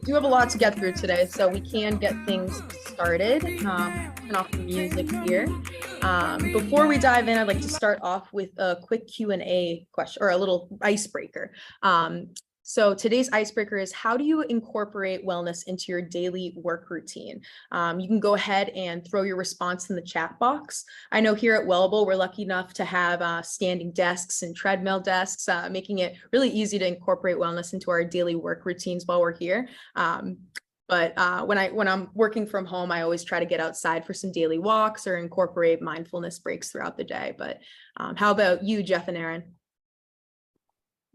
do have a lot to get through today, so we can get things started. Turn off the music here. Before we dive in, I'd like to start off with a quick Q&A question or a little icebreaker. So today's icebreaker is, how do you incorporate wellness into your daily work routine? You can go ahead and throw your response in the chat box. I know here at Wellable, we're lucky enough to have standing desks and treadmill desks, making it really easy to incorporate wellness into our daily work routines while we're here. But when I'm working from home, I always try to get outside for some daily walks or incorporate mindfulness breaks throughout the day. But how about you, Geoff and Aaron?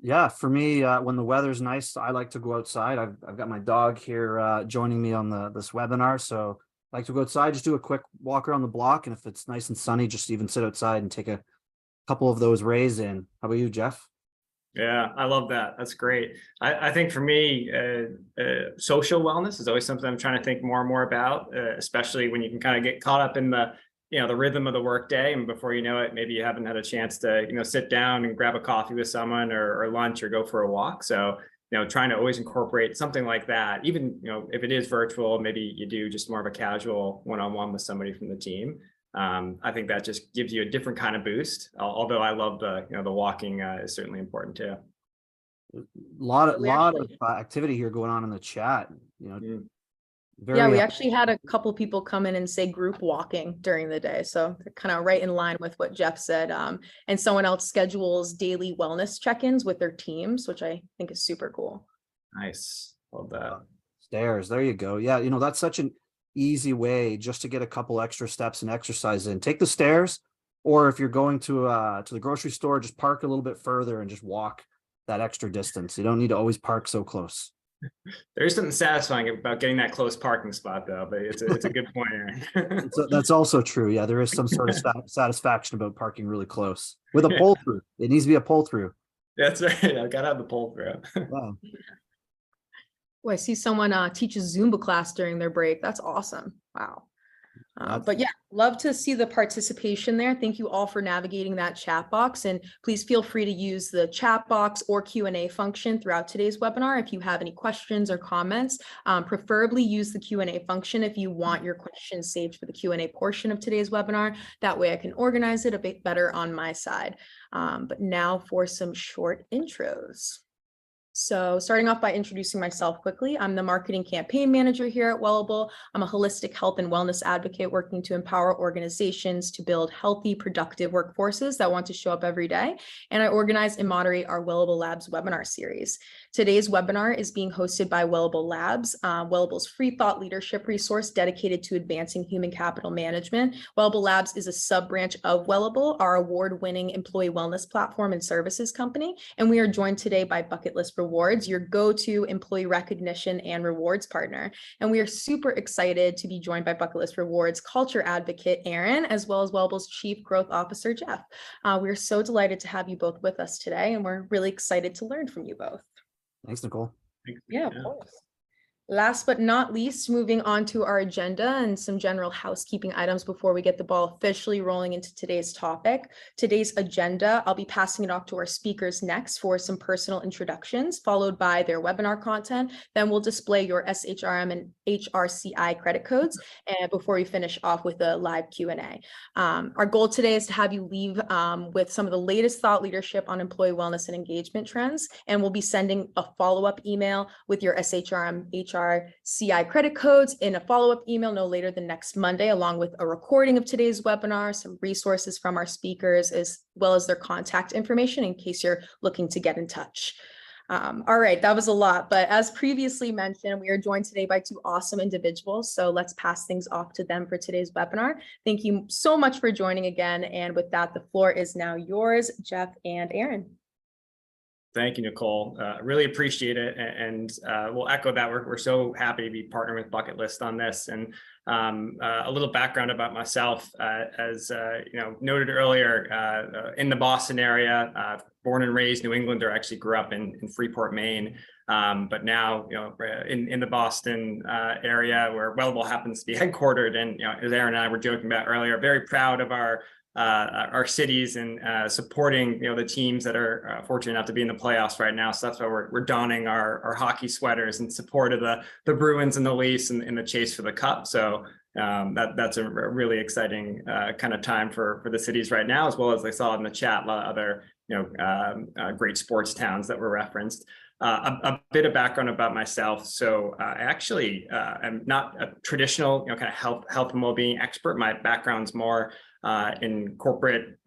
Yeah, for me, when the weather's nice, I like to go outside. I've got my dog here joining me on this webinar, so I like to go outside, just do a quick walk around the block, and if it's nice and sunny, just even sit outside and take a couple of those rays in. How about you, Geoff? Yeah, I love that. That's great. I think for me, social wellness is always something I'm trying to think more and more about, especially when you can kind of get caught up in the rhythm of the workday, and before you know it, maybe you haven't had a chance to, sit down and grab a coffee with someone or lunch or go for a walk. So, trying to always incorporate something like that, even, if it is virtual, maybe you do just more of a casual one-on-one with somebody from the team. I think that just gives you a different kind of boost. Although I love the walking is certainly important too. A lot of activity here going on in the chat. We actually had a couple people come in and say group walking during the day. So they're kind of right in line with what Geoff said. And someone else schedules daily wellness check-ins with their teams, which I think is super cool. Nice. Love that. Stairs. There you go. Yeah. That's such an easy way just to get a couple extra steps and exercise in. Take the stairs, or if you're going to the grocery store, just park a little bit further and just walk that extra distance. You don't need to always park so close. There's something satisfying about getting that close parking spot, though. But it's a good point, Aaron. That's also true. Yeah, there is some sort of satisfaction about parking really close with a pull through. It needs to be a pull through. That's right. I gotta have the pull through. Wow. Oh, I see someone teaches Zumba class during their break. That's awesome. Wow. But yeah, love to see the participation there. Thank you all for navigating that chat box, and please feel free to use the chat box or Q&A function throughout today's webinar if you have any questions or comments. Preferably use the Q&A function if you want your questions saved for the Q&A portion of today's webinar. That way I can organize it a bit better on my side. But now for some short intros. So starting off by introducing myself quickly, I'm the marketing campaign manager here at Wellable. I'm a holistic health and wellness advocate working to empower organizations to build healthy, productive workforces that want to show up every day. And I organize and moderate our Wellable Labs webinar series. Today's webinar is being hosted by Wellable Labs, Wellable's free thought leadership resource dedicated to advancing human capital management. Wellable Labs is a sub-branch of Wellable, our award-winning employee wellness platform and services company. And we are joined today by Bucketlist Rewards, your go-to employee recognition and rewards partner. And we are super excited to be joined by Bucketlist Rewards culture advocate, Aaron, as well as Wellable's Chief Growth Officer, Geoff. We're so delighted to have you both with us today, and we're really excited to learn from you both. Thanks, Nicole. Yeah, of course. Last but not least, moving on to our agenda and some general housekeeping items before we get the ball officially rolling into today's topic. Today's agenda, I'll be passing it off to our speakers next for some personal introductions, followed by their webinar content. Then we'll display your SHRM and HRCI credit codes, and before we finish off with a live Q&A. Our goal today is to have you leave with some of the latest thought leadership on employee wellness and engagement trends, and we'll be sending a follow-up email with your SHRM, CI credit codes in a follow-up email no later than next Monday, along with a recording of today's webinar, some resources from our speakers, as well as their contact information in case you're looking to get in touch. All right, that was a lot, but as previously mentioned, we are joined today by two awesome individuals. So let's pass things off to them for today's webinar. Thank you so much for joining again. And with that, the floor is now yours, Geoff and Aaron. Thank you, Nicole. Really appreciate it, and we'll echo that. We're so happy to be partnering with Bucketlist on this. And a little background about myself, as noted earlier, in the Boston area, born and raised New Englander. Actually grew up in Freeport, Maine, but now in the Boston area where Wellable happens to be headquartered. And as Aaron and I were joking about earlier, very proud of our our cities and supporting the teams that are fortunate enough to be in the playoffs right now. So that's why we're donning our hockey sweaters in support of the Bruins and the Leafs in the chase for the cup. So that's a really exciting kind of time for the cities right now, as well as I saw in the chat a lot of other great sports towns that were referenced. A bit of background about myself. So I actually am not a traditional kind of health and well-being expert. My background's more in corporate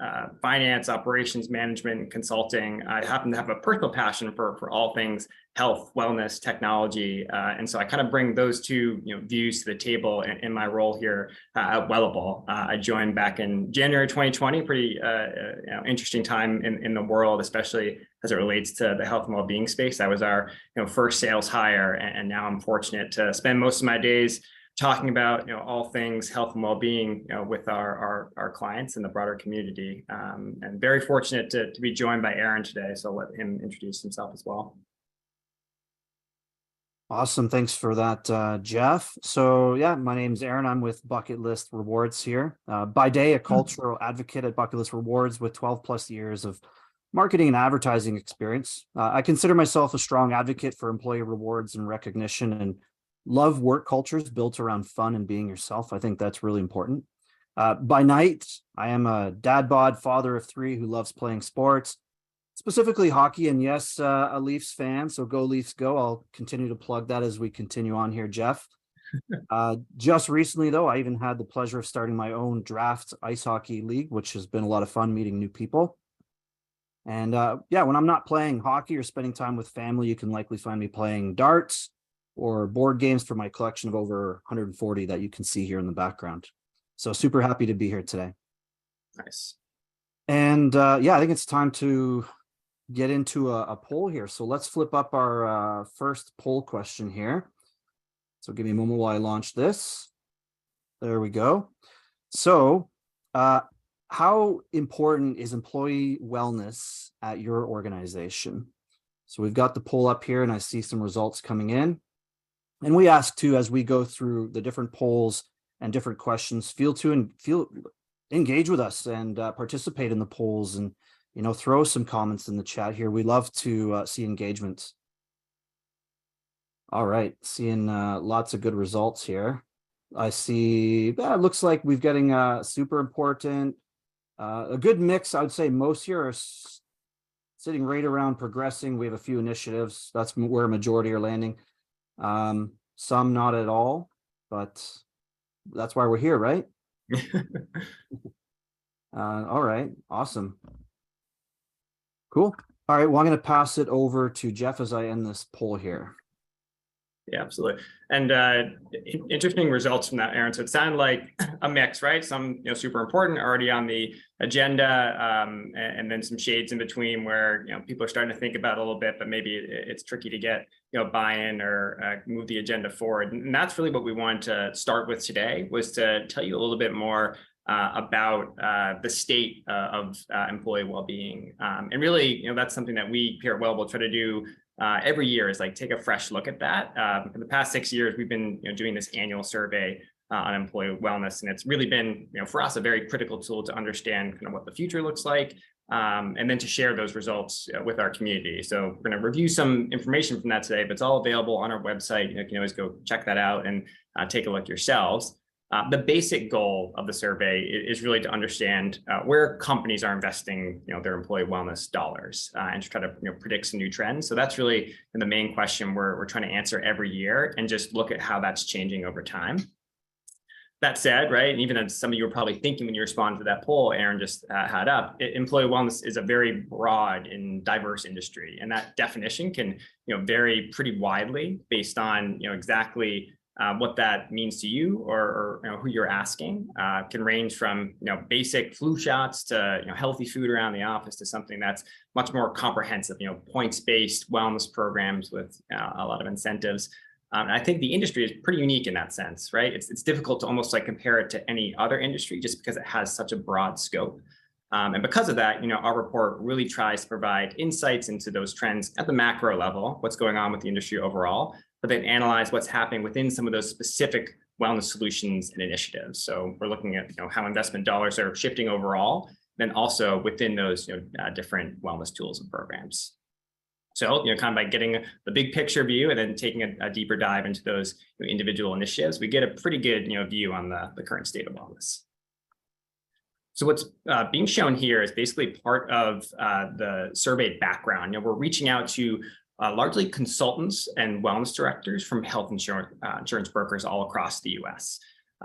finance, operations management, and consulting. I happen to have a personal passion for all things health, wellness, technology, and so I kind of bring those two views to the table in my role here at Wellable. I joined back in January 2020. Pretty interesting time in the world, especially as it relates to the health and well-being space. I was our first sales hire, and now I'm fortunate to spend most of my days talking about all things health and well-being with our clients and the broader community. And very fortunate to be joined by Aaron today, so I'll let him introduce himself as well. Awesome. Thanks for that, Geoff. So yeah, my name's Aaron. I'm with Bucketlist Rewards here. By day, a cultural advocate at Bucketlist Rewards with 12 plus years of marketing and advertising experience. I consider myself a strong advocate for employee rewards and recognition, and love work cultures built around fun and being yourself. I think that's really important. By night, I am a dad bod, father of 3 who loves playing sports, specifically hockey, and yes, a Leafs fan. So go Leafs, go. I'll continue to plug that as we continue on here, Geoff. Just recently, though, I even had the pleasure of starting my own draft ice hockey league, which has been a lot of fun meeting new people. And yeah, when I'm not playing hockey or spending time with family, you can likely find me playing darts or board games for my collection of over 140 that you can see here in the background. So super happy to be here today. Nice. And yeah, I think it's time to get into a poll here. So let's flip up our first poll question here. So give me a moment while I launch this. There we go. So how important is employee wellness at your organization? So we've got the poll up here and I see some results coming in. And we ask too, as we go through the different polls and different questions, engage with us and participate in the polls, and throw some comments in the chat here. We love to see engagement. All right, seeing lots of good results here. I see it looks like we're getting super important, a good mix. I would say most here are sitting right around progressing. We have a few initiatives. That's where a majority are landing. Some not at all, but that's why we're here, right? All right, awesome. Cool. All right, well, I'm going to pass it over to Geoff as I end this poll here. Yeah, absolutely. And interesting results from that, Aaron. So it sounded like a mix, right? Some super important, already on the agenda, and then some shades in between where people are starting to think about it a little bit, but maybe it's tricky to get buy-in or move the agenda forward. And that's really what we wanted to start with today, was to tell you a little bit more about the state of employee well-being. And really, that's something that we here at Wellable try to do every year, is like take a fresh look at that. For the past 6 years, we've been doing this annual survey on employee wellness, and it's really been for us a very critical tool to understand kind of what the future looks like, and then to share those results with our community. So we're going to review some information from that today, but it's all available on our website. You can always go check that out and take a look yourselves. The basic goal of the survey is really to understand where companies are investing, their employee wellness dollars, and to try to predict some new trends. So that's really the main question we're trying to answer every year, and just look at how that's changing over time. That said, right, and even as some of you were probably thinking when you responded to that poll Aaron just had up, employee wellness is a very broad and diverse industry, and that definition can vary pretty widely based on exactly what that means to you, or who you're asking. Can range from basic flu shots to healthy food around the office, to something that's much more comprehensive, points-based wellness programs with a lot of incentives. And I think the industry is pretty unique in that sense, right? It's difficult to almost like compare it to any other industry, just because it has such a broad scope. And because of that, our report really tries to provide insights into those trends at the macro level, what's going on with the industry overall, but then analyze what's happening within some of those specific wellness solutions and initiatives. So we're looking at how investment dollars are shifting overall, then also within those different wellness tools and programs. So kind of by getting the big picture view and then taking a deeper dive into those individual initiatives, we get a pretty good view on the current state of wellness. So what's being shown here is basically part of the survey background. We're reaching out to largely consultants and wellness directors from health insurance brokers all across the US.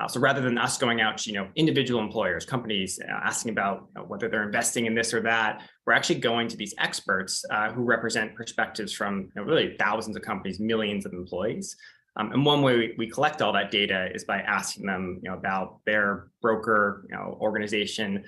So rather than us going out to individual employers, companies, asking about whether they're investing in this or that, we're actually going to these experts who represent perspectives from really thousands of companies, millions of employees. And one way we collect all that data is by asking them about their broker organization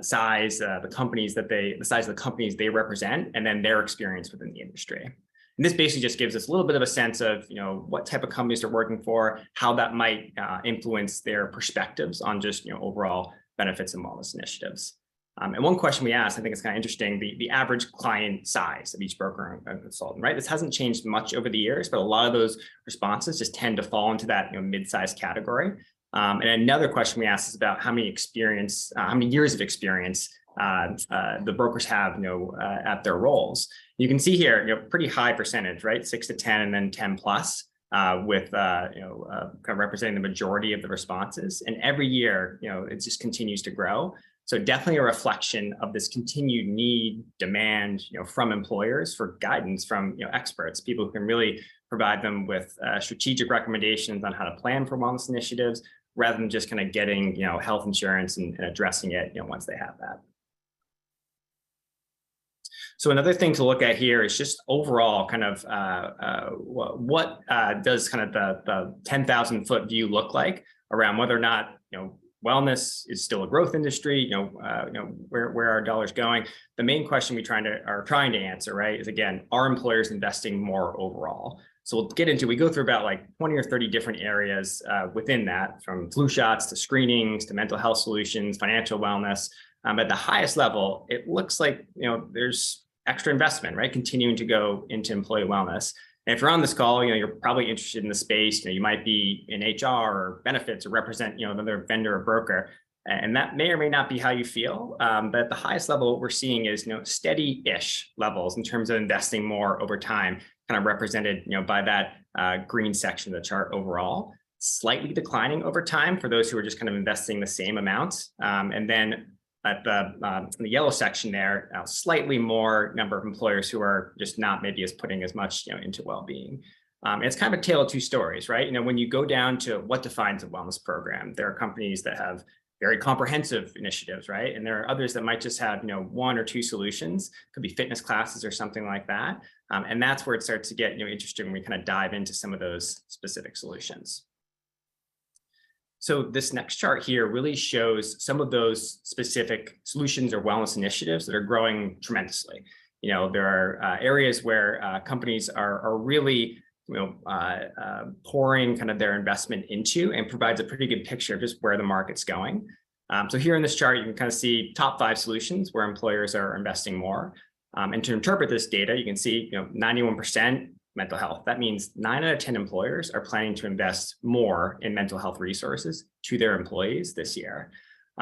size, the size of the companies they represent, and then their experience within the industry. And this basically just gives us a little bit of a sense of what type of companies they're working for, how that might influence their perspectives on just overall benefits and wellness initiatives. And one question we asked, I think it's kind of interesting, the average client size of each broker and consultant, right? This hasn't changed much over the years, but a lot of those responses just tend to fall into that mid-sized category. And another question we asked is about how many years of experience the brokers have at their roles. You can see here pretty high percentage, right? 6 to 10 and then 10 plus with kind of representing the majority of the responses. And every year it just continues to grow. So definitely a reflection of this continued need, demand, from employers for guidance from experts, people who can really provide them with strategic recommendations on how to plan for wellness initiatives, rather than just kind of getting health insurance and addressing it once they have that. So another thing to look at here is just overall kind of what does kind of the 10,000 foot view look like around whether or not wellness is still a growth industry, where are dollars going? The main question we are trying to answer, right, is again, are employers investing more overall? So we'll get into, we go through about like 20 or 30 different areas within that, from flu shots to screenings to mental health solutions, financial wellness. At the highest level, it looks like there's extra investment, right, continuing to go into employee wellness. And if you're on this call, you're probably interested in the space. You might be in HR or benefits or represent, another vendor or broker, and that may or may not be how you feel. But at the highest level, what we're seeing is, steady-ish levels in terms of investing more over time, kind of represented, by that green section of the chart overall. Slightly declining over time for those who are just kind of investing the same amounts, and then at the yellow section there, slightly more number of employers who are just not maybe as putting as much into well-being. It's kind of a tale of two stories, right? When you go down to what defines a wellness program, there are companies that have very comprehensive initiatives, right? And there are others that might just have one or two solutions, could be fitness classes or something like that. And that's where it starts to get interesting when we kind of dive into some of those specific solutions. So this next chart here really shows some of those specific solutions or wellness initiatives that are growing tremendously. There are areas where companies are really pouring kind of their investment into, and provides a pretty good picture of just where the market's going. So here in this chart, you can kind of see top 5 solutions where employers are investing more. And to interpret this data, you can see 91% mental health. That means 9 out of 10 employers are planning to invest more in mental health resources to their employees this year.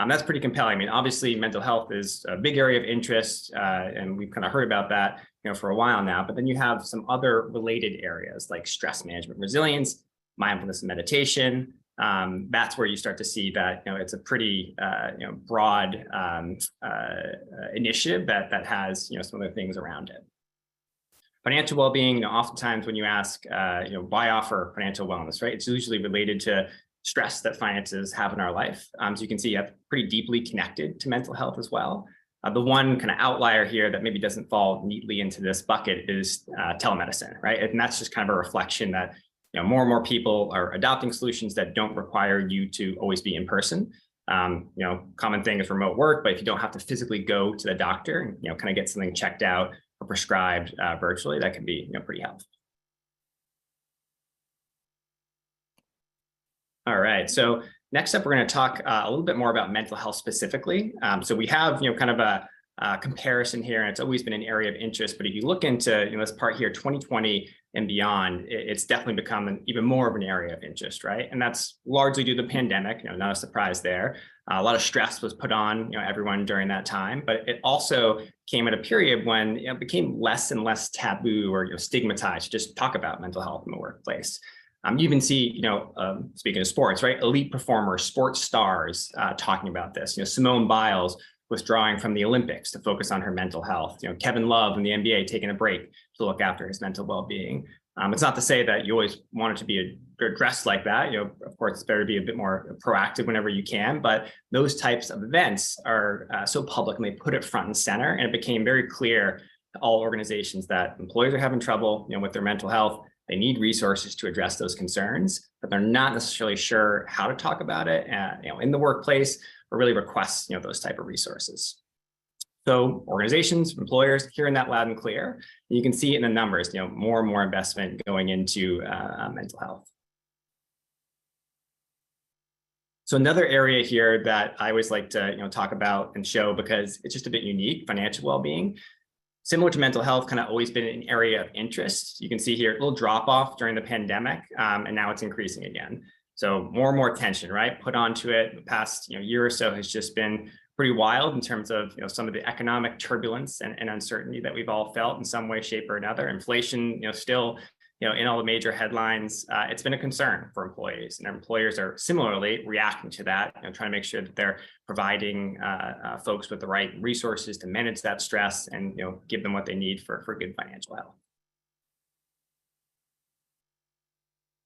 That's pretty compelling. I mean, obviously, mental health is a big area of interest, and we've kind of heard about that, for a while now. But then you have some other related areas like stress management, resilience, mindfulness, and meditation. That's where you start to see that it's a pretty broad initiative that has some other things around it. Financial well-being, oftentimes when you ask, why offer financial wellness, right? It's usually related to stress that finances have in our life. So you can see that's pretty deeply connected to mental health as well. The one kind of outlier here that maybe doesn't fall neatly into this bucket is telemedicine, right? And that's just kind of a reflection that more and more people are adopting solutions that don't require you to always be in person. Common thing is remote work, but if you don't have to physically go to the doctor and kind of get something checked out or prescribed virtually, that can be pretty helpful. All right, so next up, we're going to talk a little bit more about mental health specifically. So we have kind of a comparison here, and it's always been an area of interest. But if you look into this part here, 2020 and beyond, it's definitely become even more of an area of interest, right? And that's largely due to the pandemic, not a surprise there. A lot of stress was put on everyone during that time, but it also came at a period when it became less and less taboo or stigmatized to just talk about mental health in the workplace. You even see, speaking of sports, right, elite performers, sports stars talking about this. Simone Biles withdrawing from the Olympics to focus on her mental health. Kevin Love in the NBA taking a break to look after his mental well-being. It's not to say that you always want it to be addressed like that. Of course, it's better to be a bit more proactive whenever you can, but those types of events are so public and they put it front and center. And it became very clear to all organizations that employees are having trouble, with their mental health. They need resources to address those concerns, but they're not necessarily sure how to talk about it, in the workplace, or really request, those type of resources. So organizations, employers, hearing that loud and clear, and you can see it in the numbers, more and more investment going into mental health. So another area here that I always like to talk about and show, because it's just a bit unique, financial well-being. Similar to mental health, kind of always been an area of interest. You can see here a little drop off during the pandemic, and now it's increasing again. So more and more attention, right, put onto it. The past year or so has just been pretty wild in terms of some of the economic turbulence and uncertainty that we've all felt in some way, shape, or another. Inflation, still in all the major headlines. It's been a concern for employees, and employers are similarly reacting to that, trying to make sure that they're providing folks with the right resources to manage that stress and give them what they need for good financial health.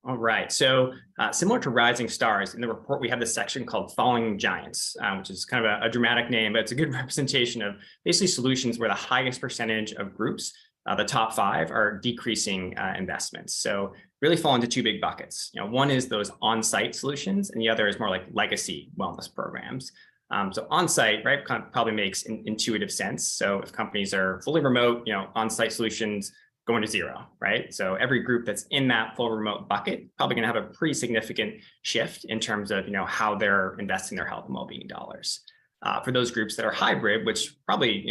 All right, so similar to Rising Stars, in the report, we have this section called Falling Giants, which is kind of a dramatic name, but it's a good representation of basically solutions where the highest percentage of groups, the top 5, are decreasing investments. So really fall into 2 big buckets. One is those on-site solutions, and the other is more like legacy wellness programs. So on-site, right, probably makes intuitive sense. So if companies are fully remote, on-site solutions going to 0, right? So every group that's in that full remote bucket probably going to have a pretty significant shift in terms of how they're investing their health and well-being dollars. For those groups that are hybrid, which probably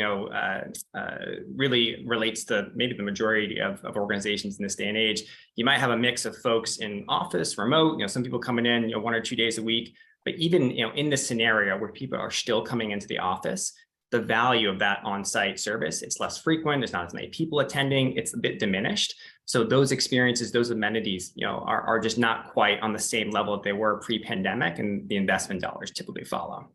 really relates to maybe the majority of organizations in this day and age, you might have a mix of folks in office, remote. Some people coming in 1 or 2 days a week. But even in this scenario where people are still coming into the office, the value of that on-site service, it's less frequent, there's not as many people attending, it's a bit diminished. So those experiences, those amenities, are just not quite on the same level that they were pre-pandemic, and the investment dollars typically follow.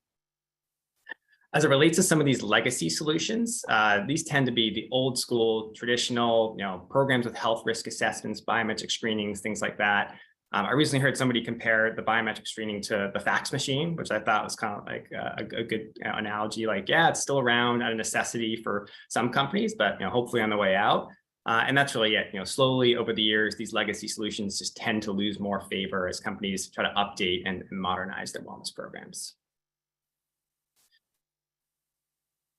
As it relates to some of these legacy solutions, these tend to be the old school, traditional, programs with health risk assessments, biometric screenings, things like that. I recently heard somebody compare the biometric screening to the fax machine, which I thought was kind of like a good analogy. Like, yeah, it's still around at a necessity for some companies, but hopefully on the way out. And that's really it. Slowly over the years, these legacy solutions just tend to lose more favor as companies try to update and modernize their wellness programs.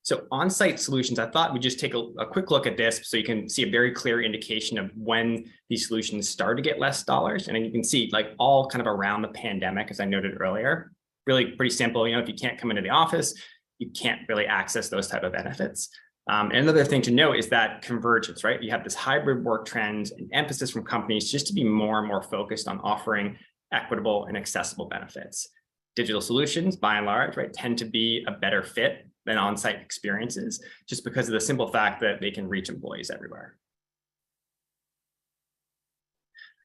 So on-site solutions, I thought we'd just take a quick look at this so you can see a very clear indication of when these solutions start to get less dollars. And then you can see like all kind of around the pandemic, as I noted earlier, really pretty simple. If you can't come into the office, you can't really access those type of benefits. And another thing to note is that convergence, right? You have this hybrid work trend and emphasis from companies just to be more and more focused on offering equitable and accessible benefits. Digital solutions, by and large, right, tend to be a better fit than on-site experiences, just because of the simple fact that they can reach employees everywhere.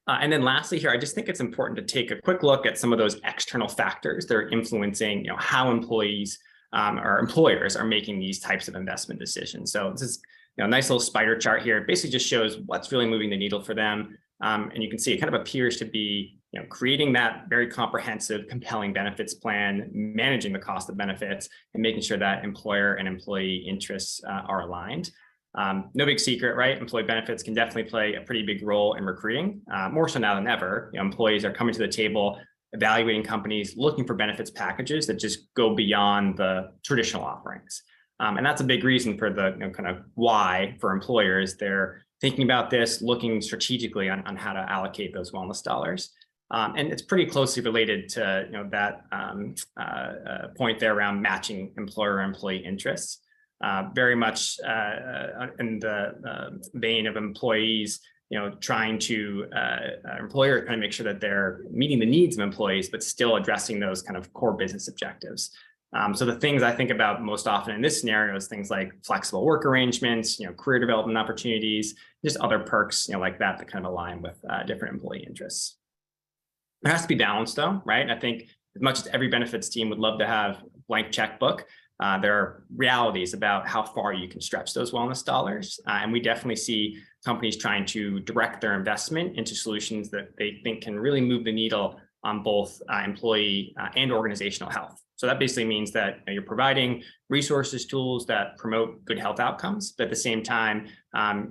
And then lastly here, I just think it's important to take a quick look at some of those external factors that are influencing how employees or employers are making these types of investment decisions. So this is a nice little spider chart here. It basically just shows what's really moving the needle for them. And you can see it kind of appears to be creating that very comprehensive, compelling benefits plan, managing the cost of benefits, and making sure that employer and employee interests are aligned. No big secret, right? Employee benefits can definitely play a pretty big role in recruiting, more so now than ever. employees are coming to the table, evaluating companies, looking for benefits packages that just go beyond the traditional offerings. And that's a big reason for the kind of why for employers. They're thinking about this, looking strategically on how to allocate those wellness dollars. And it's pretty closely related to that point there around matching employer-employee interests. Very much in the vein of employees trying to employer kind of make sure that they're meeting the needs of employees, but still addressing those kind of core business objectives. So the things I think about most often in this scenario is things like flexible work arrangements, career development opportunities, just other perks, like that kind of align with different employee interests. There has to be balance though, right? I think as much as every benefits team would love to have a blank checkbook, there are realities about how far you can stretch those wellness dollars. And we definitely see companies trying to direct their investment into solutions that they think can really move the needle on both employee and organizational health. So that basically means that you're providing resources, tools that promote good health outcomes, but at the same time,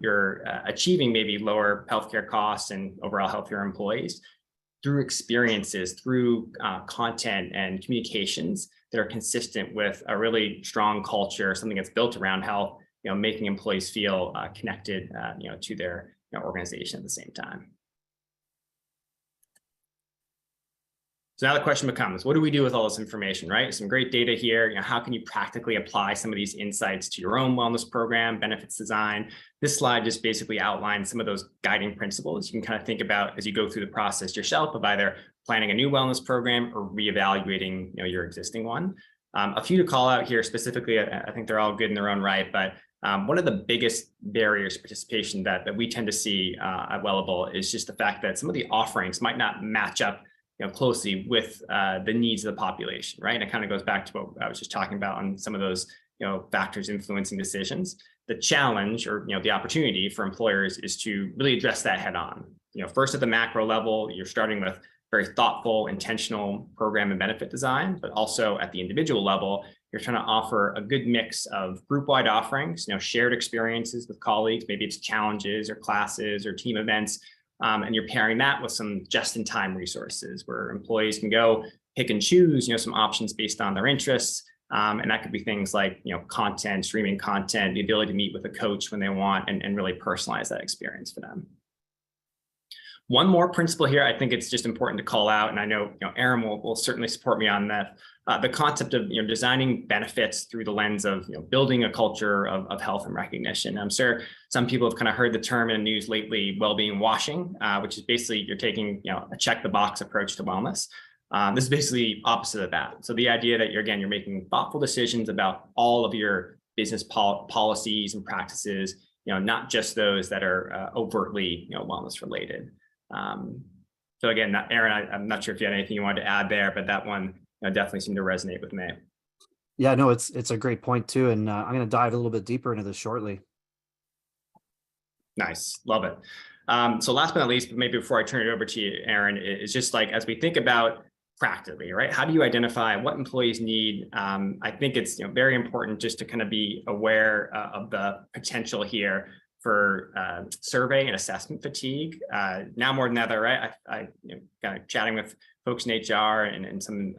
you're achieving maybe lower healthcare costs and overall healthier employees through experiences, through content and communications that are consistent with a really strong culture, something that's built around health, making employees feel connected, to their organization at the same time. So now the question becomes, what do we do with all this information, right? Some great data here. How can you practically apply some of these insights to your own wellness program, benefits design? This slide just basically outlines some of those guiding principles you can kind of think about as you go through the process yourself of either planning a new wellness program or reevaluating your existing one. A few to call out here specifically, I think they're all good in their own right, but one of the biggest barriers to participation that we tend to see at Wellable is just the fact that some of the offerings might not match up closely with the needs of the population, right? And it kind of goes back to what I was just talking about on some of those, factors influencing decisions. The challenge or, the opportunity for employers is to really address that head on. First at the macro level, you're starting with very thoughtful, intentional program and benefit design, but also at the individual level, you're trying to offer a good mix of group-wide offerings, shared experiences with colleagues, maybe it's challenges or classes or team events, and you're pairing that with some just-in-time resources where employees can go pick and choose, some options based on their interests. And that could be things like, content, streaming content, the ability to meet with a coach when they want and really personalize that experience for them. One more principle here, I think it's just important to call out, and I know, Aaron will certainly support me on that. The concept of designing benefits through the lens of building a culture of health and recognition. I'm sure some people have kind of heard the term in the news lately, well-being washing, which is basically you're taking a check the box approach to wellness. This is basically opposite of that. So the idea that you're making thoughtful decisions about all of your business policies and practices, not just those that are overtly wellness related. So again, Aaron, I'm not sure if you had anything you wanted to add there, but that one definitely seemed to resonate with me. Yeah, no, it's a great point too. And I'm going to dive a little bit deeper into this shortly. Nice. Love it. So last but not least, but maybe before I turn it over to you, Aaron, is just like, as we think about practically, right? How do you identify what employees need? I think it's very important just to kind of be aware of the potential here for survey and assessment fatigue. Now more than ever, right? I kind of chatting with folks in HR and some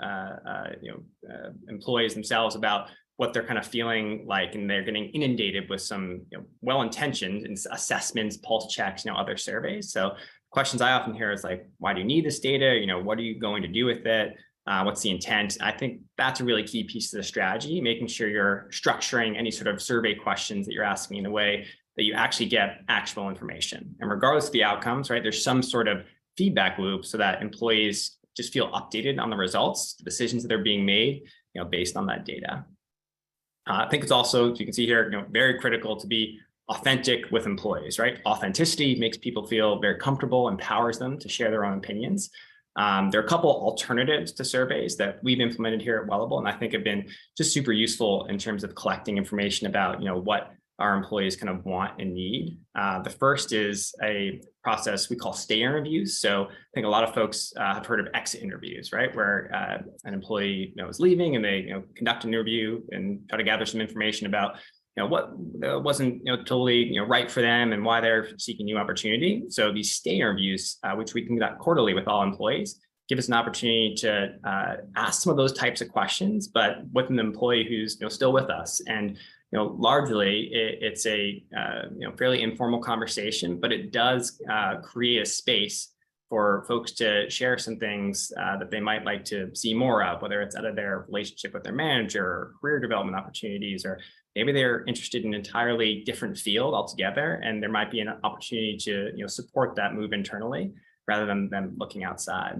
employees themselves about what they're kind of feeling like, and they're getting inundated with some well-intentioned assessments, pulse checks, other surveys. So questions I often hear is like, why do you need this data? What are you going to do with it? What's the intent? I think that's a really key piece of the strategy, making sure you're structuring any sort of survey questions that you're asking in a way that you actually get actionable information. And regardless of the outcomes, right, there's some sort of feedback loop so that employees just feel updated on the results, the decisions that are being made, based on that data. I think it's also, as you can see here, very critical to be authentic with employees, right? Authenticity makes people feel very comfortable, empowers them to share their own opinions. There are a couple alternatives to surveys that we've implemented here at Wellable, and I think have been just super useful in terms of collecting information about, what our employees kind of want and need. The first is a process we call stay interviews. So I think a lot of folks have heard of exit interviews, right? Where an employee is leaving and they conduct an interview and try to gather some information about what wasn't totally right for them and why they're seeking new opportunity. So these stay interviews, which we conduct quarterly with all employees, give us an opportunity to ask some of those types of questions, but with an employee who's still with us. And largely it's a fairly informal conversation, but it does create a space for folks to share some things that they might like to see more of, whether it's out of their relationship with their manager, or career development opportunities, or maybe they're interested in an entirely different field altogether, and there might be an opportunity to support that move internally rather than them looking outside.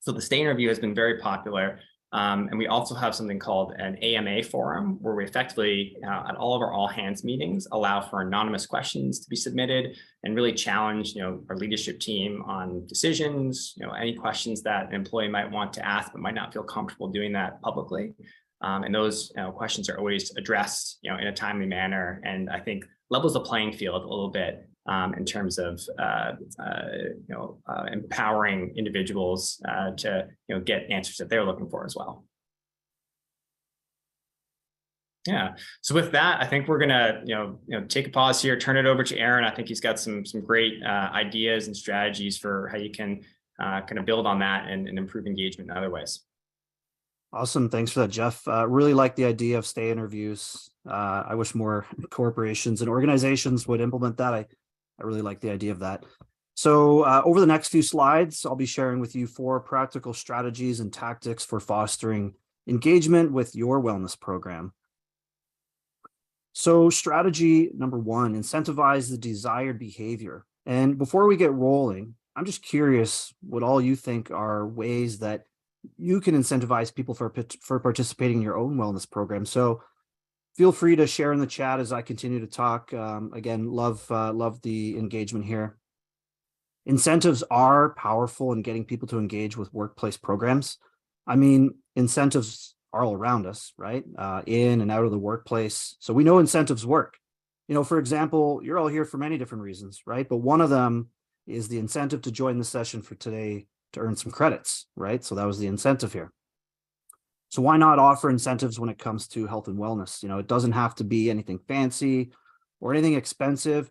So the stay interview has been very popular. And we also have something called an AMA forum, where we effectively, at all of our all hands meetings, allow for anonymous questions to be submitted and really challenge, our leadership team on decisions, any questions that an employee might want to ask but might not feel comfortable doing that publicly. And those questions are always addressed, in a timely manner, and I think levels the playing field a little bit in terms of empowering individuals to get answers that they're looking for as well. Yeah. So with that, I think we're gonna take a pause here, turn it over to Aaron. I think he's got some great ideas and strategies for how you can kind of build on that and improve engagement in other ways. Awesome. Thanks for that, Geoff. Really like the idea of stay interviews. I wish more corporations and organizations would implement that. I really like the idea of that. So over the next few slides, I'll be sharing with you 4 practical strategies and tactics for fostering engagement with your wellness program. So strategy number 1, incentivize the desired behavior. And before we get rolling, I'm just curious what all you think are ways that you can incentivize people for participating in your own wellness program. So feel free to share in the chat as I continue to talk. Again, love the engagement here. Incentives are powerful in getting people to engage with workplace programs. I mean, incentives are all around us, right? In and out of the workplace. So we know incentives work. For example, you're all here for many different reasons, right? But one of them is the incentive to join the session for today to earn some credits, right? So that was the incentive here. So why not offer incentives when it comes to health and wellness? It doesn't have to be anything fancy or anything expensive.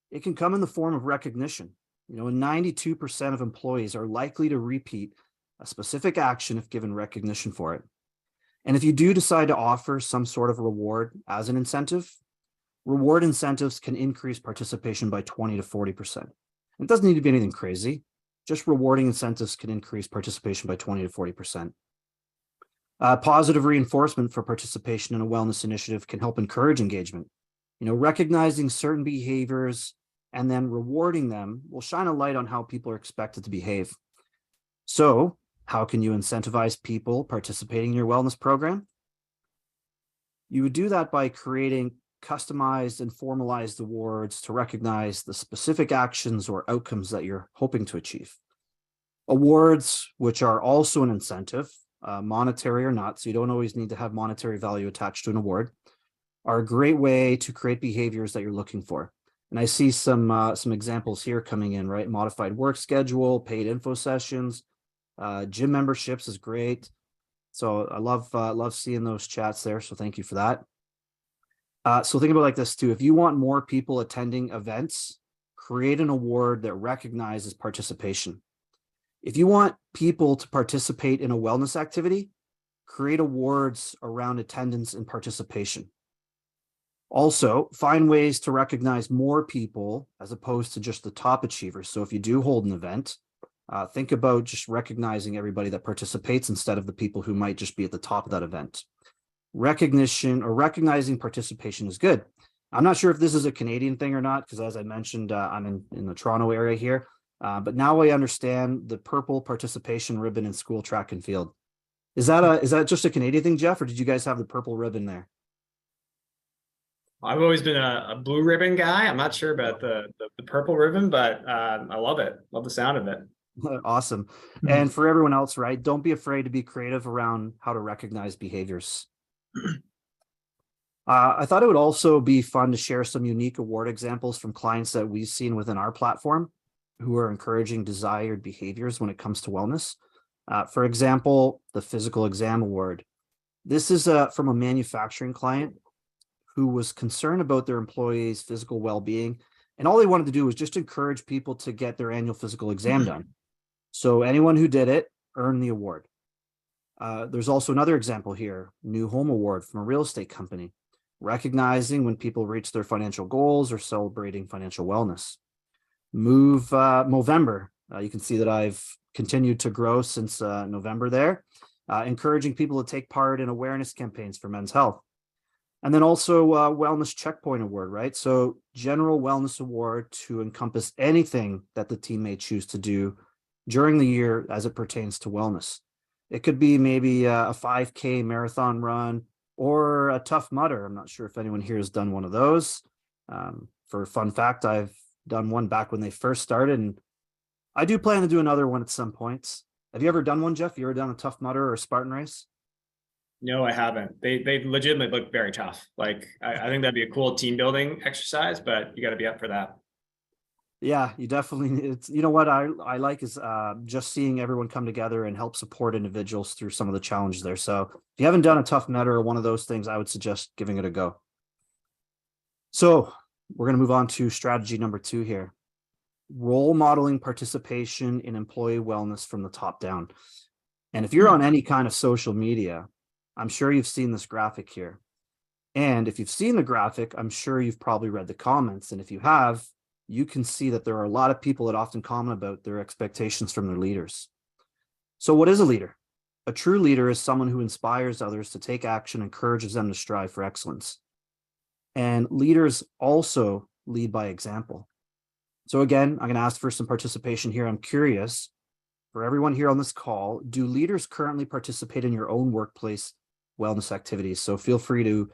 It can come in the form of recognition. 92% of employees are likely to repeat a specific action if given recognition for it. And if you do decide to offer some sort of reward as an incentive, reward incentives can increase participation by 20 to 40%. It doesn't need to be anything crazy. Just rewarding incentives can increase participation by 20 to 40%. Positive reinforcement for participation in a wellness initiative can help encourage engagement. Recognizing certain behaviors and then rewarding them will shine a light on how people are expected to behave. So, how can you incentivize people participating in your wellness program? You would do that by creating customized and formalized awards to recognize the specific actions or outcomes that you're hoping to achieve. Awards, which are also an incentive, monetary or not, so you don't always need to have monetary value attached to an award, are a great way to create behaviors that you're looking for. And I see some examples here coming in, right? Modified work schedule, paid info sessions, gym memberships is great. So I love seeing those chats there. So thank you for that. So think about it like this too. If you want more people attending events, create an award that recognizes participation. If you want people to participate in a wellness activity, create awards around attendance and participation. Also, find ways to recognize more people as opposed to just the top achievers. So if you do hold an event, think about just recognizing everybody that participates instead of the people who might just be at the top of that event. Recognition or recognizing participation is good. I'm not sure if this is a Canadian thing or not, because as I mentioned, I'm in the Toronto area here. But now I understand the purple participation ribbon in school track and field. Is that just a Canadian thing, Geoff, or did you guys have the purple ribbon there? I've always been a blue ribbon guy. I'm not sure about the purple ribbon, but I love it. Love the sound of it. Awesome. And for everyone else, right, don't be afraid to be creative around how to recognize behaviors. I thought it would also be fun to share some unique award examples from clients that we've seen within our platform who are encouraging desired behaviors when it comes to wellness. For example, the physical exam award. This is from a manufacturing client who was concerned about their employees' physical well-being, and all they wanted to do was just encourage people to get their annual physical exam done. So anyone who did it earned the award. There's also another example here, new home award from a real estate company, recognizing when people reach their financial goals or celebrating financial wellness. Movember, you can see that I've continued to grow since November there, encouraging people to take part in awareness campaigns for men's health. And then also wellness checkpoint award, right? So general wellness award to encompass anything that the team may choose to do during the year as it pertains to wellness. It could be maybe a 5K marathon run or a Tough Mudder. I'm not sure if anyone here has done one of those. For a fun fact, I've done one back when they first started, and I do plan to do another one at some point. Have you ever done one, Geoff? You ever done a Tough Mudder or a Spartan race? No, I haven't. They legitimately look very tough. Like I think that'd be a cool team building exercise, but you got to be up for that. Yeah, you definitely, it's, you know what I like is just seeing everyone come together and help support individuals through some of the challenges there. So if you haven't done a Tough Mudder or one of those things, I would suggest giving it a go. So we're going to move on to strategy number 2 here. Role modeling participation in employee wellness from the top down. And if you're on any kind of social media, I'm sure you've seen this graphic here. And if you've seen the graphic, I'm sure you've probably read the comments. And if you have, you can see that there are a lot of people that often comment about their expectations from their leaders. So what is a leader? A true leader is someone who inspires others to take action, encourages them to strive for excellence. And leaders also lead by example. So again, I'm going to ask for some participation here. I'm curious, for everyone here on this call, do leaders currently participate in your own workplace wellness activities? So feel free to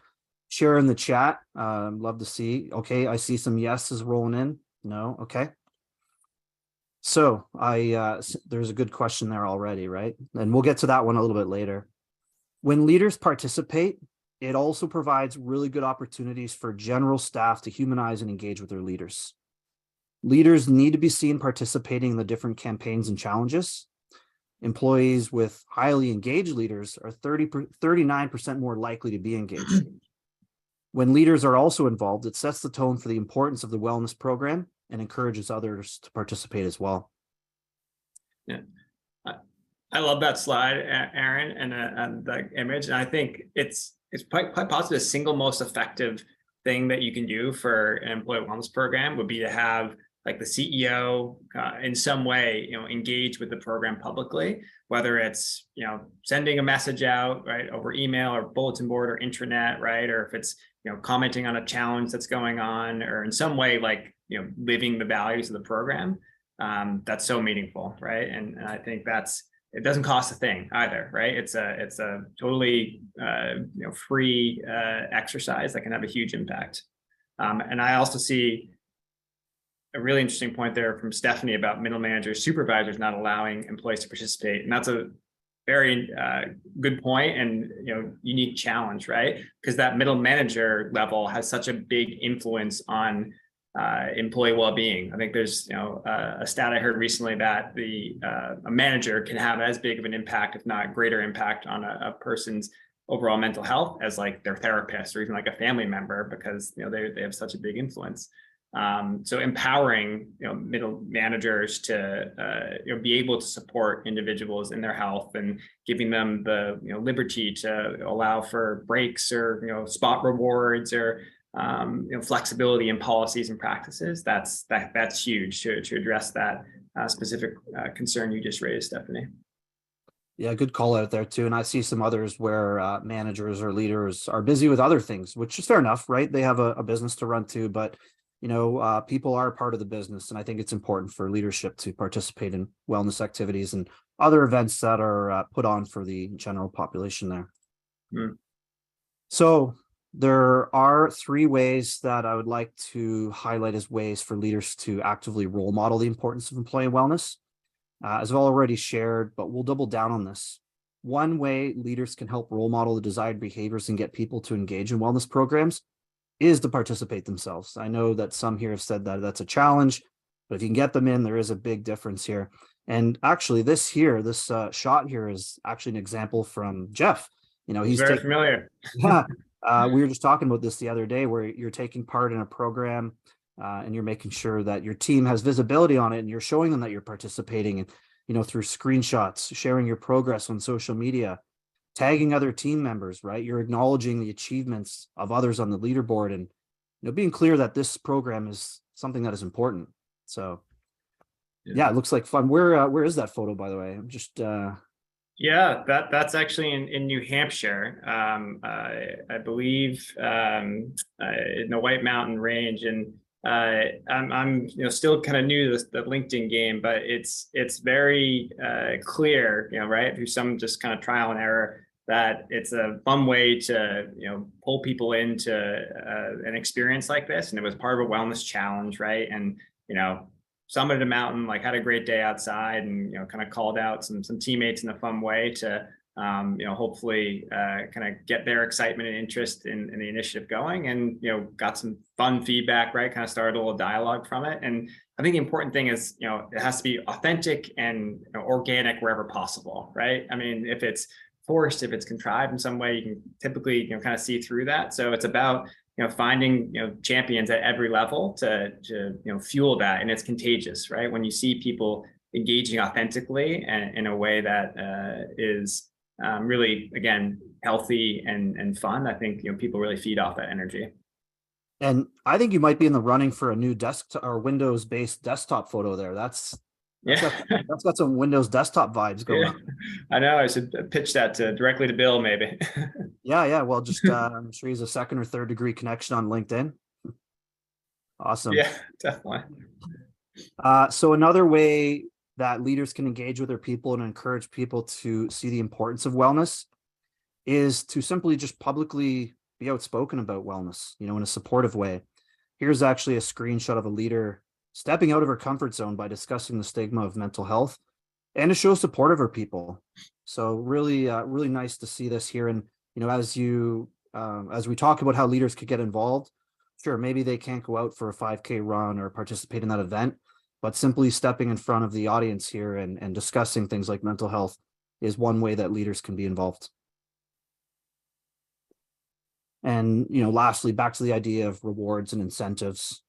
share in the chat. Love to see. Okay, I see some yeses rolling in. No, okay. So there's a good question there already, right? And we'll get to that one a little bit later. When leaders participate, it also provides really good opportunities for general staff to humanize and engage with their leaders. Leaders need to be seen participating in the different campaigns and challenges. Employees with highly engaged leaders are 39% more likely to be engaged. When leaders are also involved, it sets the tone for the importance of the wellness program and encourages others to participate as well. Yeah, I love that slide, Aaron, and the image. And I think it's quite possibly the single most effective thing that you can do for an employee wellness program would be to have like the CEO in some way, engage with the program publicly, whether it's, sending a message out, right, over email or bulletin board or intranet, right, or if it's, commenting on a challenge that's going on, or in some way, like, living the values of the program. That's so meaningful, right? And I think it doesn't cost a thing either, right? It's a totally free exercise that can have a huge impact. And I also see a really interesting point there from Stephanie about middle managers, supervisors not allowing employees to participate, and that's a very good point and unique challenge, right? Because that middle manager level has such a big influence on employee well-being. I think there's a stat I heard recently that a manager can have as big of an impact, if not greater impact, on a person's overall mental health as like their therapist or even like a family member, because they have such a big influence. So empowering middle managers to be able to support individuals in their health and giving them the liberty to allow for breaks or spot rewards or flexibility in policies and practices. That's huge to address that specific concern you just raised, Stephanie. Yeah, good call out there too. And I see some others where managers or leaders are busy with other things, which is fair enough, right? They have a business to run too, but people are part of the business. And I think it's important for leadership to participate in wellness activities and other events that are put on for the general population there. So there are 3 ways that I would like to highlight as ways for leaders to actively role model the importance of employee wellness. As I've already shared, but we'll double down on this. One way leaders can help role model the desired behaviors and get people to engage in wellness programs is to participate themselves. I know that some here have said that that's a challenge, but if you can get them in, there is a big difference here. And actually this shot here is actually an example from Geoff. He's very familiar. Yeah. We were just talking about this the other day, where you're taking part in a program and you're making sure that your team has visibility on it, and you're showing them that you're participating, and through screenshots, sharing your progress on social media, tagging other team members, right? You're acknowledging the achievements of others on the leaderboard, and being clear that this program is something that is important. So yeah, it looks like fun. Where is that photo, by the way? I'm just Yeah, that's actually in New Hampshire. I believe in the White Mountain Range, and I'm still kind of new to the LinkedIn game, but it's very clear, right, through some just kind of trial and error, that it's a fun way to pull people into an experience like this. And it was part of a wellness challenge, right? And summited a mountain, like had a great day outside, and kind of called out some teammates in a fun way to hopefully kind of get their excitement and interest in the initiative going, and got some fun feedback, right? Kind of started a little dialogue from it. And I think the important thing is it has to be authentic and organic wherever possible, right? I mean, if it's forced, if it's contrived in some way, you can typically kind of see through that. So it's about finding champions at every level to fuel that, and it's contagious, right? When you see people engaging authentically and in a way that is really, again, healthy and fun, I think people really feed off that energy. And I think you might be in the running for a new desktop or Windows-based desktop photo there. That's got some Windows desktop vibes going on. I know. I should pitch that directly to Bill, maybe. Yeah. Well, just I'm sure he's a second or third degree connection on LinkedIn. Awesome. Yeah, definitely. So another way that leaders can engage with their people and encourage people to see the importance of wellness is to simply just publicly be outspoken about wellness, in a supportive way. Here's actually a screenshot of a leader stepping out of her comfort zone by discussing the stigma of mental health and to show support of her people. So really, really nice to see this here. And, as we talk about how leaders could get involved, sure, maybe they can't go out for a 5K run or participate in that event, but simply stepping in front of the audience here and discussing things like mental health is one way that leaders can be involved. And, lastly, back to the idea of rewards and incentives.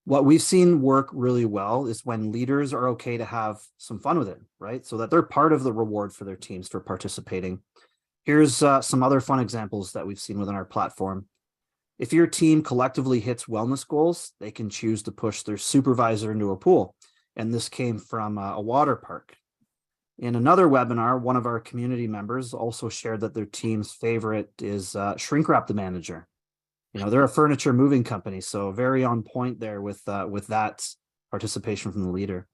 What we've seen work really well is when leaders are okay to have some fun with it, right? So that they're part of the reward for their teams for participating. Here's some other fun examples that we've seen within our platform. If your team collectively hits wellness goals, they can choose to push their supervisor into a pool. And this came from a water park. In another webinar, one of our community members also shared that their team's favorite is Shrink Wrap the Manager. They're a furniture moving company, so very on point there with that participation from the leader.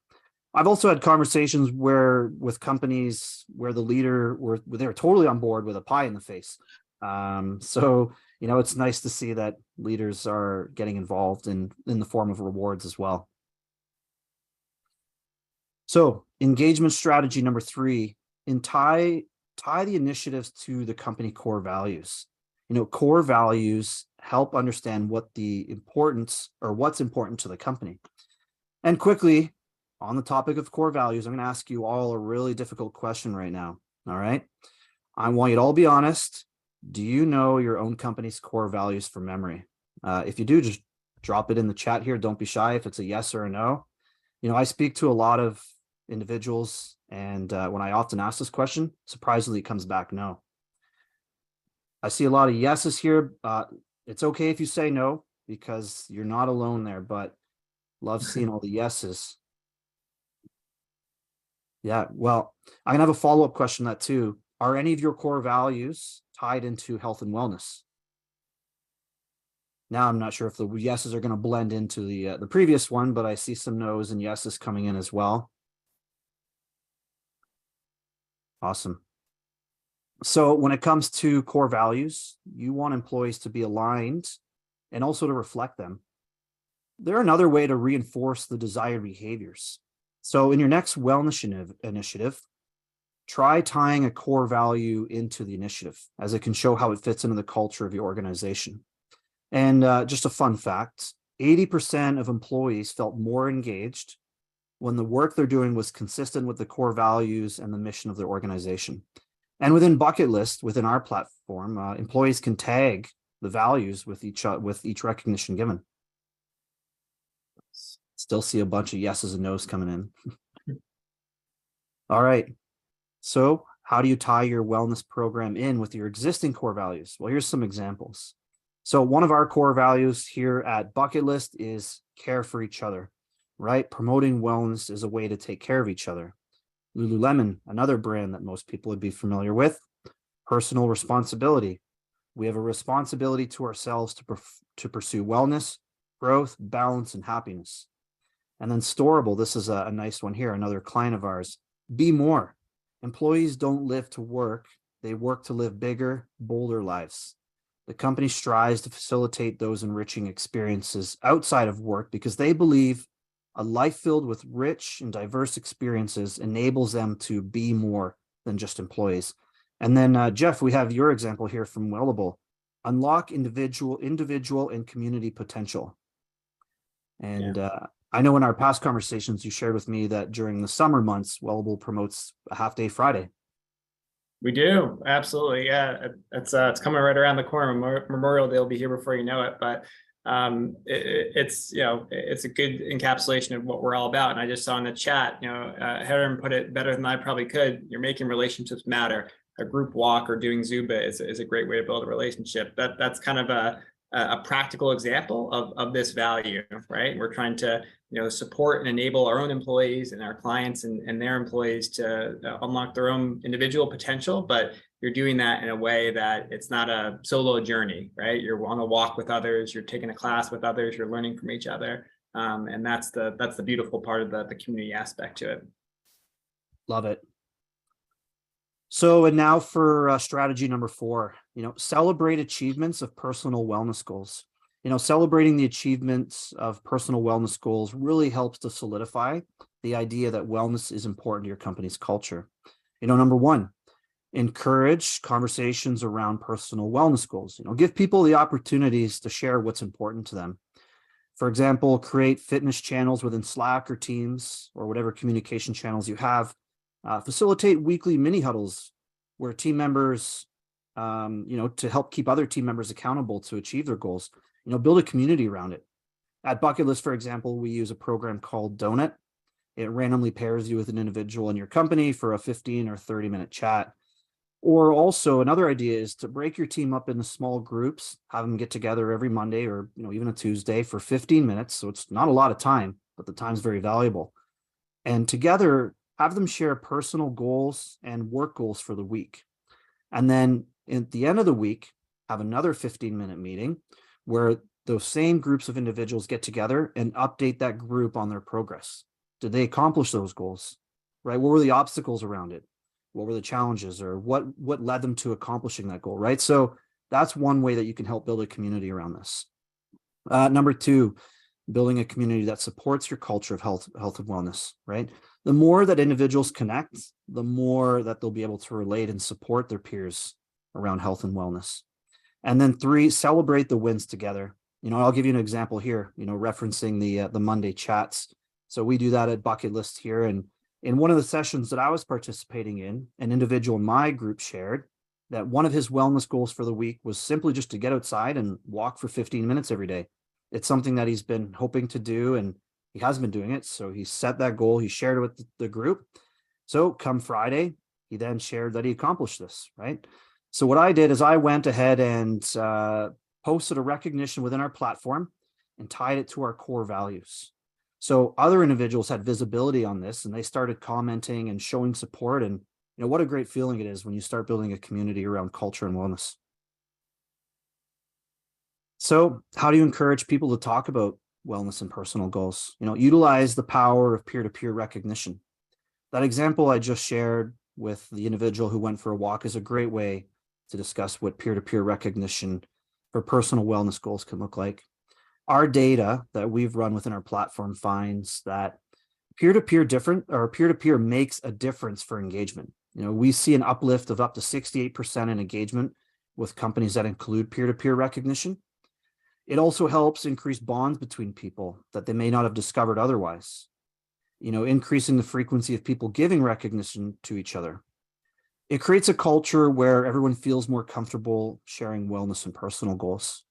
I've also had conversations with companies where the leader they were totally on board with a pie in the face. So it's nice to see that leaders are getting involved in the form of rewards as well. So engagement strategy number 3, tie the initiatives to the company core values. Core values help understand what's important to the company. And quickly, on the topic of core values, I'm going to ask you all a really difficult question right now. All right. I want you to all be honest. Do you know your own company's core values from memory? If you do, just drop it in the chat here. Don't be shy if it's a yes or a no. I speak to a lot of individuals, and when I often ask this question, surprisingly, it comes back no. I see a lot of yeses here. It's okay if you say no, because you're not alone there, but love seeing all the yeses. Yeah, well, I'm gonna have a follow-up question to that too. Are any of your core values tied into health and wellness? Now, I'm not sure if the yeses are going to blend into the previous one, but I see some no's and yeses coming in as well. Awesome. So when it comes to core values, you want employees to be aligned and also to reflect them. They're another way to reinforce the desired behaviors. So in your next wellness initiative, try tying a core value into the initiative, as it can show how it fits into the culture of your organization. And just a fun fact, 80% of employees felt more engaged when the work they're doing was consistent with the core values and the mission of their organization. And within Bucketlist, within our platform, employees can tag the values with each recognition given. Still see a bunch of yeses and nos coming in. All right. So how do you tie your wellness program in with your existing core values? Well, here's some examples. So one of our core values here at Bucketlist is care for each other, right? Promoting wellness is a way to take care of each other. Lululemon, another brand that most people would be familiar with. Personal responsibility. We have a responsibility to ourselves to pursue wellness, growth, balance, and happiness. And then Storable, this is a nice one here, another client of ours. Be more. Employees don't live to work. They work to live bigger, bolder lives. The company strives to facilitate those enriching experiences outside of work because they believe a life filled with rich and diverse experiences enables them to be more than just employees. And then Geoff, we have your example here from Wellable. Unlock individual and community potential. And I know in our past conversations, you shared with me that during the summer months, Wellable promotes a half-day Friday. We do, absolutely, yeah. It's coming right around the corner. Memorial Day will be here before you know it, but it's it's a good encapsulation of what we're all about. And I just saw in the chat, Heron put it better than I probably could. You're making relationships matter. A group walk or doing Zumba is a great way to build a relationship. That's kind of a practical example of this value, right? We're trying to support and enable our own employees and our clients and their employees to unlock their own individual potential, but you're doing that in a way that it's not a solo journey, right? You're on a walk with others, you're taking a class with others, you're learning from each other. And that's the beautiful part of the community aspect to it. Love it. So, and now for strategy number 4, celebrate achievements of personal wellness goals. Celebrating the achievements of personal wellness goals really helps to solidify the idea that wellness is important to your company's culture. Number 1, encourage conversations around personal wellness goals. Give people the opportunities to share what's important to them. For example, create fitness channels within Slack or Teams or whatever communication channels you have. Facilitate weekly mini huddles where team members, to help keep other team members accountable to achieve their goals. Build a community around it. At Bucketlist, for example, we use a program called Donut. It randomly pairs you with an individual in your company for a 15 or 30-minute chat. Or also another idea is to break your team up into small groups, have them get together every Monday or even a Tuesday for 15 minutes. So it's not a lot of time, but the time's very valuable. And together, have them share personal goals and work goals for the week. And then at the end of the week, have another 15-minute meeting where those same groups of individuals get together and update that group on their progress. Did they accomplish those goals? Right? What were the obstacles around it? What were the challenges, or what led them to accomplishing that goal, right? So that's one way that you can help build a community around this. Number 2, building a community that supports your culture of health and wellness, right? The more that individuals connect, the more that they'll be able to relate and support their peers around health and wellness. And then 3, celebrate the wins together. I'll give you an example here, referencing the Monday chats. So we do that at Bucketlist here. And in one of the sessions that I was participating in, an individual in my group shared that one of his wellness goals for the week was simply just to get outside and walk for 15 minutes every day. It's something that he's been hoping to do, and he has been doing it. So he set that goal. He shared it with the group. So come Friday, he then shared that he accomplished this, right? So what I did is I went ahead and posted a recognition within our platform and tied it to our core values. So other individuals had visibility on this, and they started commenting and showing support. And what a great feeling it is when you start building a community around culture and wellness. So how do you encourage people to talk about wellness and personal goals? Utilize the power of peer-to-peer recognition. That example I just shared with the individual who went for a walk is a great way to discuss what peer-to-peer recognition for personal wellness goals can look like. Our data that we've run within our platform finds that peer-to-peer makes a difference for engagement. We see an uplift of up to 68% in engagement with companies that include peer-to-peer recognition. It also helps increase bonds between people that they may not have discovered otherwise. Increasing the frequency of people giving recognition to each other. It creates a culture where everyone feels more comfortable sharing wellness and personal goals.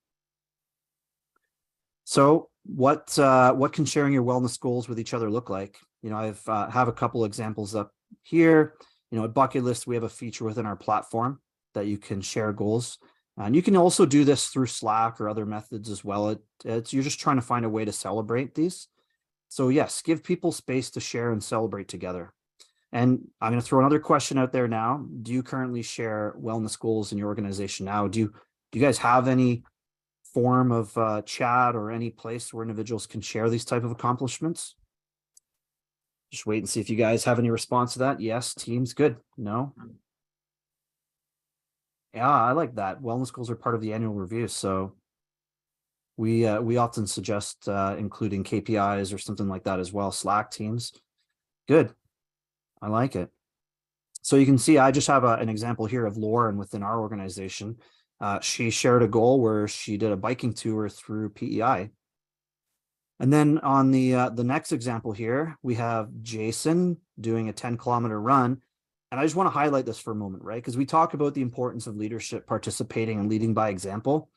So what can sharing your wellness goals with each other look like? I have a couple examples up here. At Bucketlist, we have a feature within our platform that you can share goals. And you can also do this through Slack or other methods as well. You're just trying to find a way to celebrate these. So yes, give people space to share and celebrate together. And I'm going to throw another question out there now. Do you currently share wellness goals in your organization now? Do you guys have any form of chat or any place where individuals can share these type of accomplishments? Just wait and see if you guys have any response to that. Yes, teams, good. No. Yeah, I like that. Wellness goals are part of the annual review, so we often suggest including KPIs or something like that as well. Slack teams, good. I like it. So you can see I just have an example here of Lauren within our organization. She shared a goal where she did a biking tour through PEI. And then on the next example here, we have Jason doing a 10-kilometer run. And I just want to highlight this for a moment, right? Because we talk about the importance of leadership, participating and leading by example.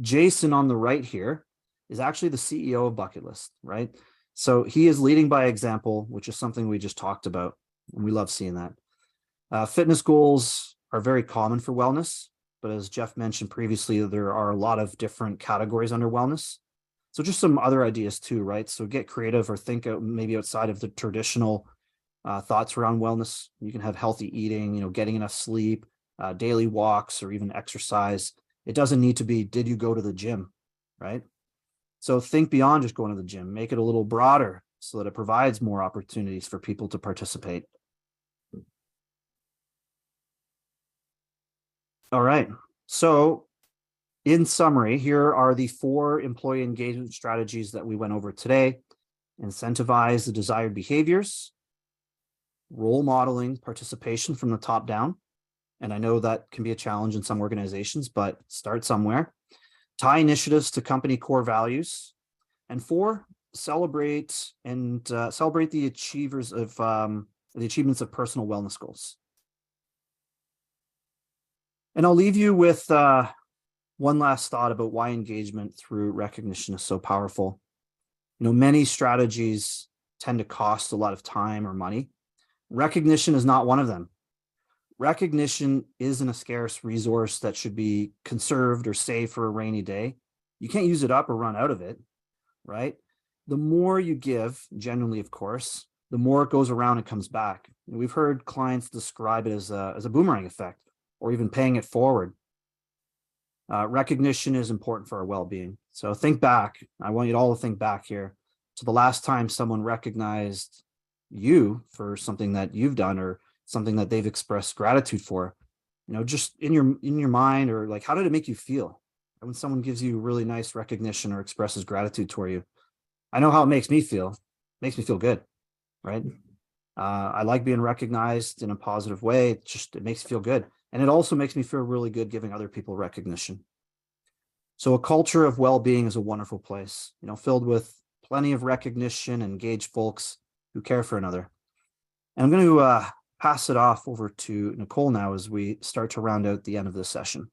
Jason on the right here is actually the CEO of Bucketlist, right? So he is leading by example, which is something we just talked about. And we love seeing that. Fitness goals are very common for wellness, but as Geoff mentioned previously, there are a lot of different categories under wellness. So just some other ideas too, right? So get creative or think maybe outside of the traditional thoughts around wellness. You can have healthy eating, getting enough sleep, daily walks, or even exercise. It doesn't need to be, did you go to the gym, right? So think beyond just going to the gym, make it a little broader so that it provides more opportunities for people to participate. All right. So in summary, here are the 4 employee engagement strategies that we went over today. Incentivize the desired behaviors, role modeling participation from the top down. And I know that can be a challenge in some organizations, but start somewhere. Tie initiatives to company core values. And 4, celebrate the achievers of the achievements of personal wellness goals. And I'll leave you with one last thought about why engagement through recognition is so powerful. Many strategies tend to cost a lot of time or money. Recognition is not one of them. Recognition isn't a scarce resource that should be conserved or saved for a rainy day. You can't use it up or run out of it, right? The more you give, genuinely, of course, the more it goes around and comes back. We've heard clients describe it as a boomerang effect, or even paying it forward. Recognition is important for our well-being. So think back. I want you all to think back here to the last time someone recognized you for something that you've done or something that they've expressed gratitude for. Just in your mind, or like, how did it make you feel when someone gives you really nice recognition or expresses gratitude toward you? I know how it makes me feel. It makes me feel good, right? I like being recognized in a positive way. It makes me feel good. And it also makes me feel really good giving other people recognition. So a culture of well-being is a wonderful place, filled with plenty of recognition, engaged folks who care for another. And I'm going to pass it off over to Nicole now as we start to round out the end of this session.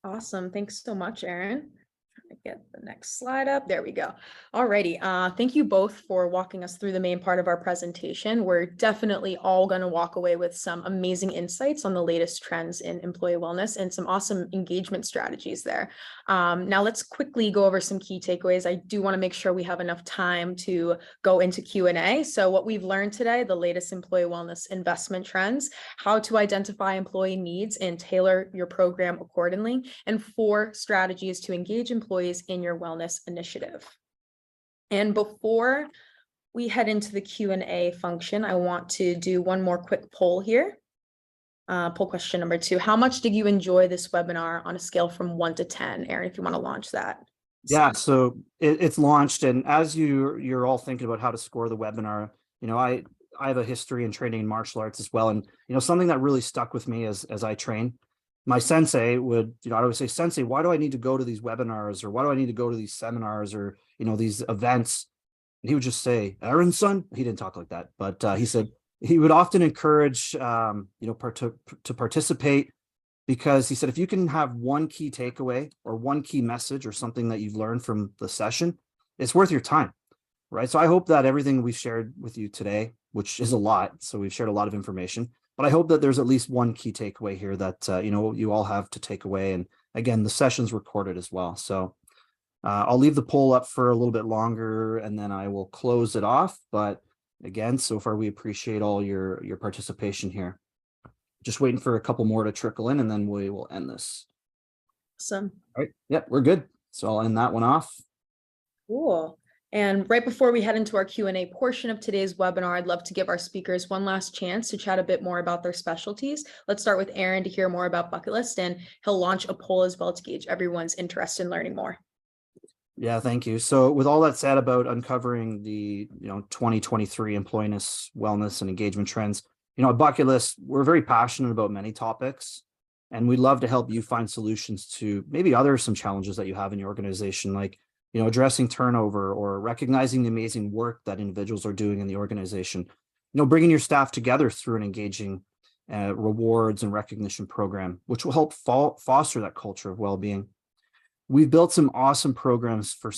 Awesome. Thanks so much, Aaron. Trying to get the next slide up. There we go. Alrighty. Thank you both for walking us through the main part of our presentation. We're definitely all going to walk away with some amazing insights on the latest trends in employee wellness and some awesome engagement strategies there. Now let's quickly go over some key takeaways. I do want to make sure we have enough time to go into Q&A. So what we've learned today, the latest employee wellness investment trends, how to identify employee needs and tailor your program accordingly, and 4 strategies to engage employees in your wellness initiative. And before we head into the Q&A function, I want to do one more quick poll here. Poll question number 2. How much did you enjoy this webinar on a scale from 1 to 10? Aaron, if you want to launch that. Yeah, so it's launched. And as you're all thinking about how to score the webinar, I have a history in training in martial arts as well. And, something that really stuck with me as I train, my sensei would, I'd always say, Sensei, why do I need to go to these webinars, or why do I need to go to these seminars, or, these events? And he would just say, Aaron, son, he didn't talk like that, but he said he would often encourage, to participate, because he said, if you can have one key takeaway or one key message or something that you've learned from the session, it's worth your time, right? So I hope that everything we've shared with you today, which is a lot, so we've shared a lot of information, but I hope that there's at least one key takeaway here that, you all have to take away. And again, the session's recorded as well. So I'll leave the poll up for a little bit longer and then I will close it off. But again, so far we appreciate all your participation here. Just waiting for a couple more to trickle in, and then we will end this. Awesome. All right. Yep, we're good. So I'll end that one off. Cool. And right before we head into our Q&A portion of today's webinar, I'd love to give our speakers one last chance to chat a bit more about their specialties. Let's start with Aaron to hear more about Bucketlist, and he'll launch a poll as well to gauge everyone's interest in learning more. Yeah, thank you. So with all that said about uncovering the 2023 employee wellness and engagement trends, at Bucketlist, we're very passionate about many topics, and we'd love to help you find solutions to maybe some challenges that you have in your organization, like addressing turnover or recognizing the amazing work that individuals are doing in the organization. Bringing your staff together through an engaging rewards and recognition program, which will help foster that culture of well-being. We've built some awesome programs for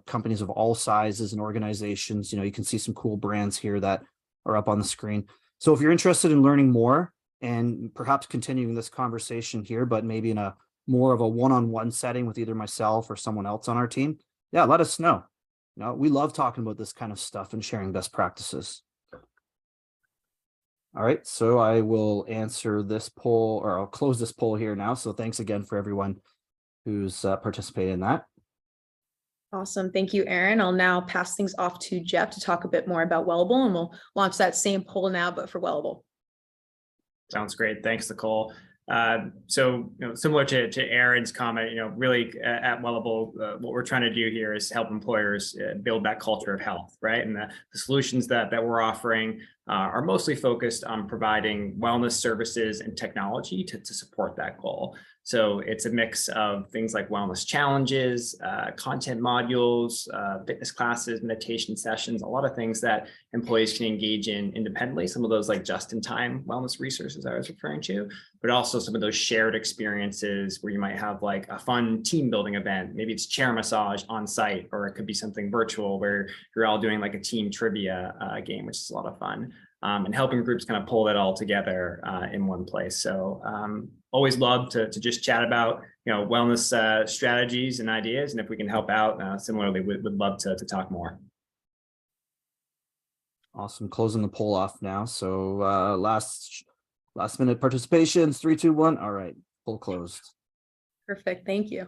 companies of all sizes and organizations. You can see some cool brands here that are up on the screen. So if you're interested in learning more and perhaps continuing this conversation here, but maybe in a more of a one-on-one setting with either myself or someone else on our team, yeah, let us know. We love talking about this kind of stuff and sharing best practices. All right, so I will answer this poll, or I'll close this poll here now. So thanks again for everyone who's participated in that. Awesome. Thank you, Aaron. I'll now pass things off to Geoff to talk a bit more about Wellable, and we'll launch that same poll now, but for Wellable. Sounds great. Thanks, Nicole. So, similar to Aaron's comment, really at Wellable, what we're trying to do here is help employers build that culture of health, right? And the solutions that we're offering are mostly focused on providing wellness services and technology to support that goal. So it's a mix of things like wellness challenges, content modules, fitness classes, meditation sessions, a lot of things that employees can engage in independently. Some of those like just-in-time wellness resources I was referring to, but also some of those shared experiences where you might have like a fun team building event. Maybe it's chair massage on site, or it could be something virtual where you're all doing like a team trivia game, which is a lot of fun. And helping groups kind of pull that all together in one place. So always love to just chat about wellness strategies and ideas, and if we can help out, similarly, would love to talk more. Awesome. Closing the poll off now. So last minute participations, 3, 2, 1. All right, poll closed. Perfect. Thank you.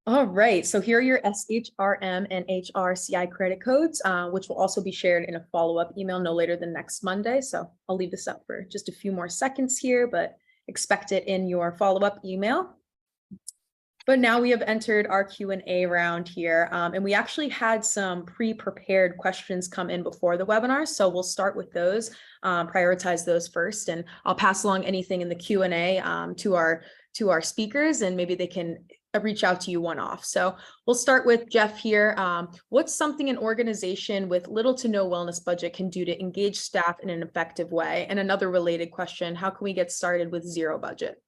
All right, so here are your SHRM and HRCI credit codes, which will also be shared in a follow-up email no later than next Monday. So I'll leave this up for just a few more seconds here, but expect it in your follow-up email. But now we have entered our Q&A round here, and we actually had some pre-prepared questions come in before the webinar, so we'll start with those, prioritize those first, and I'll pass along anything in the Q&A to our speakers, and maybe they can reach out to you one-off. So we'll start with Geoff here. What's something an organization with little to no wellness budget can do to engage staff in an effective way? And another related question, how can we get started with zero budget?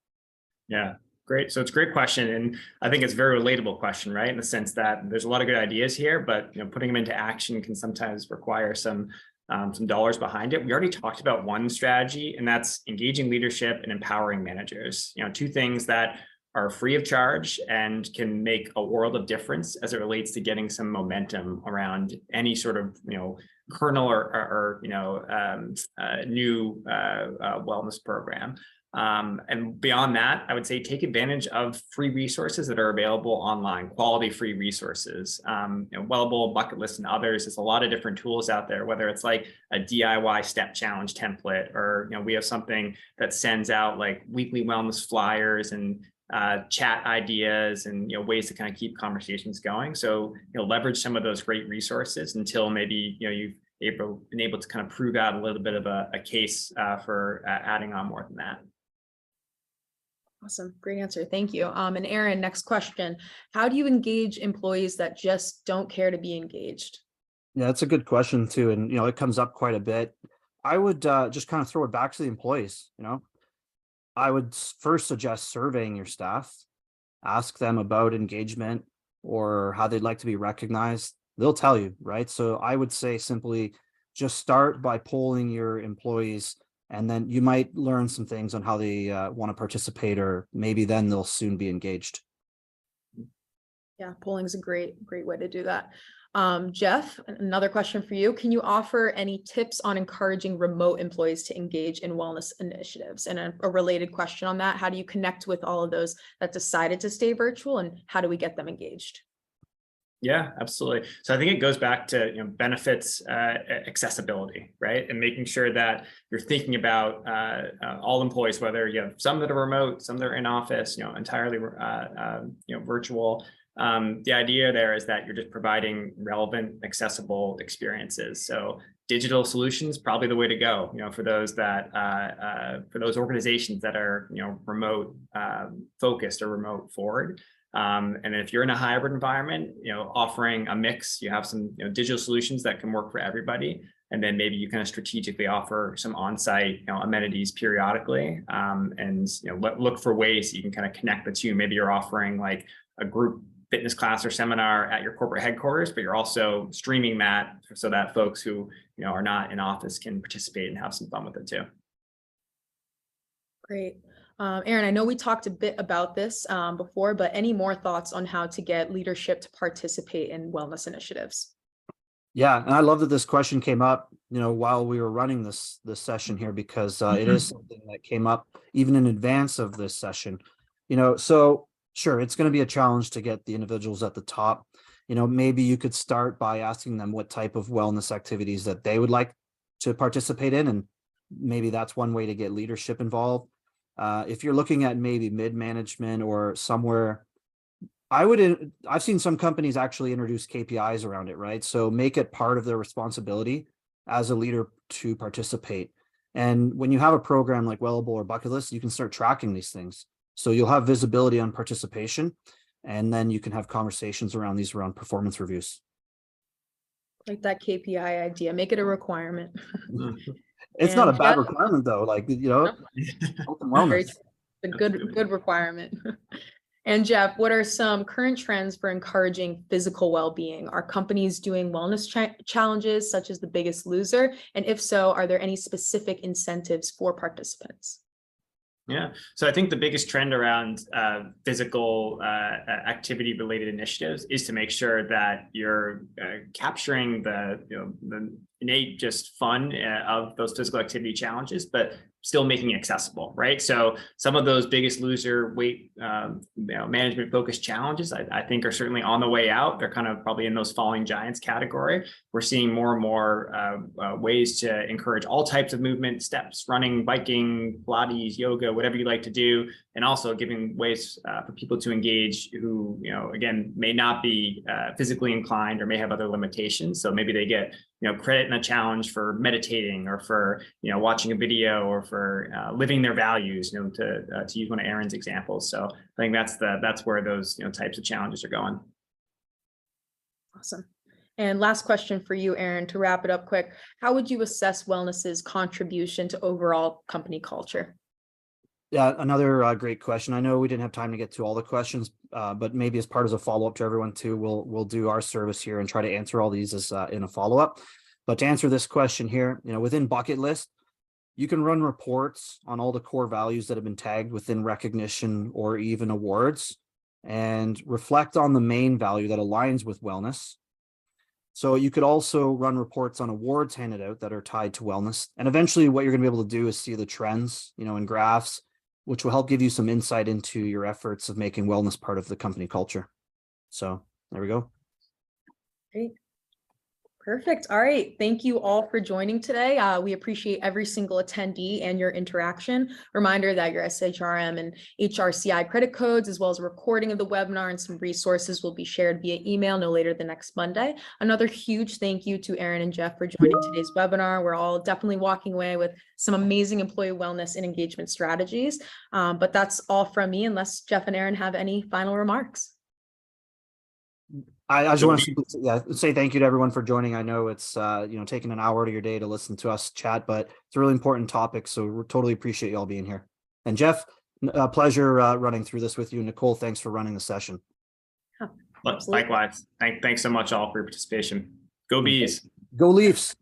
Yeah, great. So it's a great question. And I think it's a very relatable question, right? In the sense that there's a lot of good ideas here, but putting them into action can sometimes require some dollars behind it. We already talked about one strategy, and that's engaging leadership and empowering managers. Two things that are free of charge and can make a world of difference as it relates to getting some momentum around any sort of kernel or new wellness program. And beyond that, I would say take advantage of free resources that are available online, quality free resources. Wellable, Bucketlist, and others. There's a lot of different tools out there, whether it's like a DIY step challenge template, or we have something that sends out like weekly wellness flyers and chat ideas and ways to kind of keep conversations going. So leverage some of those great resources until maybe you've been able to kind of prove out a little bit of a case for adding on more than that. Awesome, great answer, thank you. And Aaron, next question: how do you engage employees that just don't care to be engaged? Yeah, that's a good question too, and it comes up quite a bit. I would just kind of throw it back to the employees. I would first suggest surveying your staff, ask them about engagement or how they'd like to be recognized. They'll tell you, right? So I would say simply just start by polling your employees, and then you might learn some things on how they want to participate, or maybe then they'll soon be engaged. Yeah, polling is a great way to do that. Geoff, another question for you. Can you offer any tips on encouraging remote employees to engage in wellness initiatives? And a related question on that, how do you connect with all of those that decided to stay virtual, and how do we get them engaged? Yeah, absolutely. So I think it goes back to, benefits, accessibility, right? And making sure that you're thinking about all employees, whether you have some that are remote, some that are in office, entirely, virtual. The idea there is that you're just providing relevant, accessible experiences. So digital solutions, probably the way to go, for those that, for those organizations that are, remote focused or remote forward. And if you're in a hybrid environment, offering a mix, you have some digital solutions that can work for everybody. And then maybe you kind of strategically offer some on-site amenities periodically, and look for ways that you can kind of connect the two. Maybe you're offering like a group fitness class or seminar at your corporate headquarters, but you're also streaming that so that folks who are not in office can participate and have some fun with it too. Great. Aaron, I know we talked a bit about this before, but any more thoughts on how to get leadership to participate in wellness initiatives? Yeah, and I love that this question came up, while we were running this session here, because it is something that came up even in advance of this session. So sure, it's going to be a challenge to get the individuals at the top. Maybe you could start by asking them what type of wellness activities that they would like to participate in, and maybe that's one way to get leadership involved. If you're looking at maybe mid-management or somewhere, I've seen some companies actually introduce KPIs around it, right? So make it part of their responsibility as a leader to participate. And when you have a program like Wellable or Bucketlist, you can start tracking these things. So you'll have visibility on participation, and then you can have conversations around performance reviews. Like that KPI idea, make it a requirement. It's not a bad requirement though, like, health and wellness. A good requirement. And Geoff, what are some current trends for encouraging physical well-being? Are companies doing wellness challenges such as The Biggest Loser? And if so, are there any specific incentives for participants? Yeah, so I think the biggest trend around physical activity related initiatives is to make sure that you're capturing the innate just fun of those physical activity challenges, but still making it accessible, right? So some of those Biggest Loser weight management focused challenges, I think are certainly on the way out. They're kind of probably in those falling giants category. We're seeing more and more ways to encourage all types of movement, steps, running, biking, Pilates, yoga, whatever you like to do, and also giving ways for people to engage who, again, may not be physically inclined or may have other limitations. So maybe they get credit and a challenge for meditating, or for watching a video, or for living their values, to use one of Aaron's examples. So I think that's where those types of challenges are going. Awesome. And last question for you, Aaron, to wrap it up quick. How would you assess wellness's contribution to overall company culture? Yeah, another great question. I know we didn't have time to get to all the questions, but maybe as part of a follow-up to everyone too, we'll do our service here and try to answer all these as in a follow-up. But to answer this question here, within Bucketlist, you can run reports on all the core values that have been tagged within recognition or even awards, and reflect on the main value that aligns with wellness. So you could also run reports on awards handed out that are tied to wellness. And eventually what you're going to be able to do is see the trends, in graphs, which will help give you some insight into your efforts of making wellness part of the company culture. So there we go. Great. Perfect. All right. Thank you all for joining today. We appreciate every single attendee and your interaction. Reminder that your SHRM and HRCI credit codes, as well as a recording of the webinar and some resources, will be shared via email no later than next Monday. Another huge thank you to Aaron and Geoff for joining today's webinar. We're all definitely walking away with some amazing employee wellness and engagement strategies. But that's all from me, unless Geoff and Aaron have any final remarks. I just want to say thank you to everyone for joining. I know it's taking an hour out of your day to listen to us chat, but it's a really important topic, so we totally appreciate you all being here. And Geoff, a pleasure running through this with you. Nicole, thanks for running the session. Likewise. Thanks so much all for your participation. Go Bees. Go Leafs.